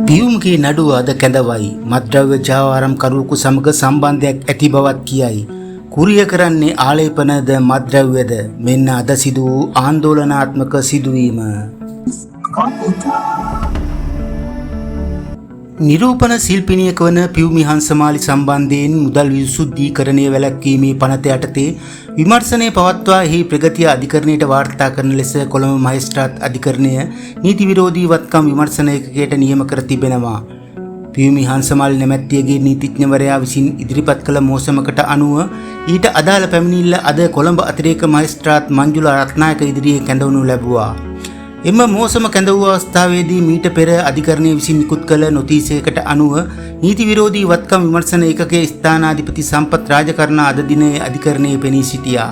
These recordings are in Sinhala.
පියුම්ගේ නඩුව අද කැඳවයි. මත්ද්‍රව්‍ය ජාවාරම් කරුවෙකු සමග සම්බන්ධයක් ඇති බවත් කියයි. කුරිය කරන්නේ ආලේපනද මත්ද්‍රව්‍යද? මෙන්න අද සිදු වූ ආందోලනාත්මක සිදුවීම. නිරූපණ ශිල්පිනියක වන පියුමි හංසමාලි සම්බන්ධයෙන් මුදල් විසුද්ධීකරණය වැළැක්වීමේ පනත යටතේ විමර්ශනය පවත්වා එහි ප්‍රගතිය අධිකරණයට වාර්තා කරන ලෙස කොළඹ මහේස්ත්‍රාත් අධිකරණය නීති විරෝධී වත්කම් විමර්ශන ඒකකයට නියම කර තිබෙනවා. පියුමි හංසමාලි නැමැත්තියගේ නීතිඥවරයා විසින් ඉදිරිපත් කළ මෝසමකට අනුව ඊට අදාළ පැමිණිල්ල අද කොළඹ අතිරේක මහේස්ත්‍රාත් මංජුල රත්නායක ඉදිරියේ කැඳවනු ලැබුවා. එම මෝසම කැඳ වූ අවස්ථාවේදී මීට පෙර අධිකරණය විසින් නිකුත් කළ නොතීසයකට අනුව නීති විරෝධී වත්කම් විමර්ශන ඒකකයේ ස්ථානාධිපති සම්පත් රාජකරණ අද දිනේ අධිකරණයේ පෙනී සිටියා.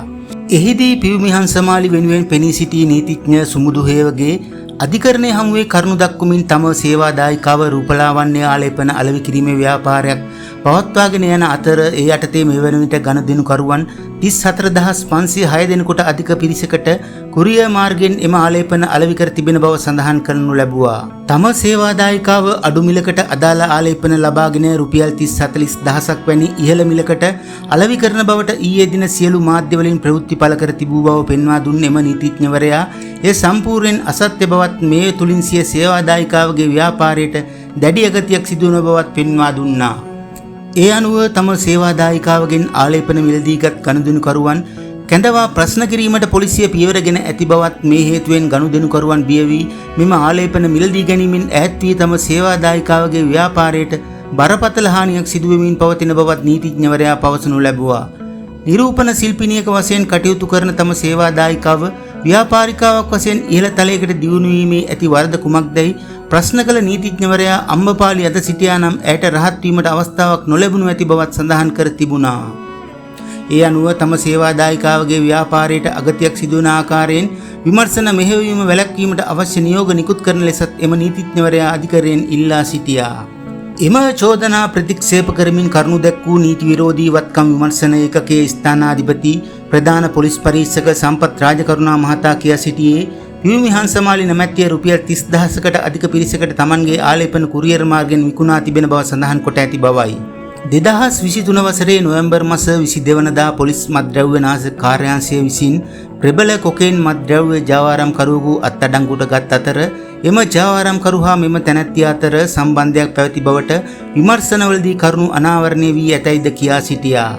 එහිදී පියුමි හංසමාලි වෙනුවෙන් පෙනී සිටි නීතිඥ සුමුදු හේවගේ අධිකරණයේ හමුවේ කරුණු දක්වමින් තම සේවාදායිකාව රූපලාවන්‍ය ආලේපන අලෙවි කිරීමේ ව්‍යාපාරයක් පවත්වාගෙන යන අතර ඒ යටතේ මෙවන විට ගනුදෙනුකරුවන් 34506 දෙනෙකුට අධික පිරිසකට කුරියර් මාර්ගයෙන් එම ආලේපන අලෙවි කර තිබෙන බව සඳහන් කරනු ලැබුවා. තම සේවාදායිකාව අඩු මිලකට අදාළ ආලේපන ලබාගෙන රුපියල් 30-40000ක් වැනි ඉහළ මිලකට අලෙවි කරන බවට ඊයේ දින සියලු මාධ්‍ය වලින් ප්‍රවෘත්ති පළ කර තිබූ බව පෙන්වා දුන් එම නීතිඥවරයා ඒ සම්පූර්ණයෙන් අසත්‍ය බවත් මේ තුලින් සිය සේවාදායිකාවගේ ව්‍යාපාරයට දැඩි අගතියක් සිදුවන බවත් පෙන්වා දුන්නා. ඒ අනුව තම සේවාදායිකාවගෙන් ආලේපන මිලදීගත් ගනුදෙනුකරුවන් කැඳවා ප්‍රශ්න කිරීමට පොලිසිය පියවරගෙන ඇති බවත් මේ හේතුවෙන් ගනුදෙනුකරුවන් බිය වී මෙම ආලේපන මිලදී ගැනීමෙන් ඈත් වී තම සේවාදායිකාවගේ ව්‍යාපාරයට බරපතල හානියක් සිදුවෙමින් පවතින බවත් නීතිඥවරයා පවසනු ලැබුවා. නිරූපණ ශිල්පිනියක වශයෙන් කටයුතු කරන තම සේවාදායිකාව ව්‍යාපාරිකාවක් වශයෙන් ඉහළ තලයකට දියුණු වීමේ ඇති වරද කුමක්දයි ප්‍රශ්න කළ නීතිඥවරයා අම්බපාලි අද සිටියා නම් ඇයට රහත් වීමට අවස්ථාවක් නොලැබුණු ඇති බවත් සඳහන් කර තිබුණා. ඒ අනුව තම සේවාදායිකාවගේ ව්‍යාපාරයට අගතියක් සිදුවන ආකාරයෙන් විමර්ශන මෙහෙයවීම වැළැක්වීමට අවශ්‍ය නියෝග නිකුත් කරන ලෙසත් එම නීතිඥවරයා අධිකරණයෙන් ඉල්ලා සිටියා. එම චෝදනා ප්‍රතික්ෂේප කරමින් කරුණු දැක් වූ නීති විරෝධී වත්කම් විමර්ශන ඒකකයේ ස්ථානාධිපති ප්‍රධාන පොලිස් පරීක්ෂක සම්පත් රාජකරුණා මහතා කියා සිටියේ පියුමි හංසමාලි නැමැත්තිය රුපියල් 30000කට අධික පිරිසකට තමන්ගේ ආලේපන කුරියර් මාර්ගයෙන් විකුණා තිබෙන බව සඳහන් කොට ඇති බවයි. 2023 වසරේ නොවැම්බර් මාස 22 වනදා පොලිස් මත්ද්‍රව්‍ය නාශක කාර්යාංශය විසින් ප්‍රබල කොකේන් මත්ද්‍රව්‍ය ජාවාරම් කරුවෙකු අත්අඩංගුවට ගත් අතර එම ජාවාරම් කරු හා මෙම තැනැත්තිය අතර සම්බන්ධයක් පැවති බවට විමර්ශනවලදී කරුණු අනාවරණය වී ඇතැයිද කියා සිටියා.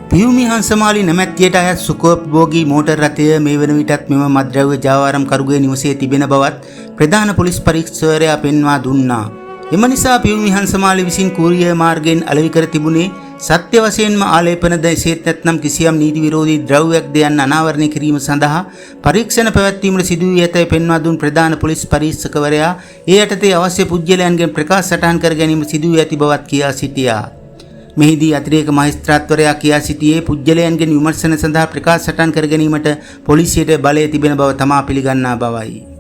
පියුමි හංසමාලි නැමැත්තියට අයත් සුඛෝපභෝගී මෝටර් රථය මේ වන විටත් මෙම මත්ද්‍රව්‍ය ජාවාරම් කරුගේ නිවසේ තිබෙන බවත් ප්‍රධාන පොලිස් පරීක්ෂකවරයා පෙන්වා දුන්නා. එම නිසා පියුමි හංසමාලි විසින් කුරියර් මාර්ගයෙන් අලෙවි කර තිබුණේ සත්‍ය වශයෙන්ම ආලේපනද එසේත් නැත්නම් කිසියම් නීති විරෝධී ද්‍රව්‍යයක්ද යන්න අනාවරණය කිරීම සඳහා පරීක්ෂණ පැවැත්වීමට සිදු වී ඇතැයි පෙන්වා දුන් ප්‍රධාන පොලිස් පරීක්ෂකවරයා ඒ යටතේ අවශ්‍ය පුද්ගලයන්ගෙන් ප්‍රකාශ සටහන් කර ගැනීම සිදු වී ඇති බවත් කියා සිටියා. මෙහිදී අතිරේක මහේස්ත්‍රාත්වරයා කියා සිටියේ පුද්ගලයන්ගෙන් විමර්ශන සඳහා ප්‍රකාශ සටහන් කර ගැනීමට පොලිසියට බලය තිබෙන බව තමා පිළිගන්නා බවයි.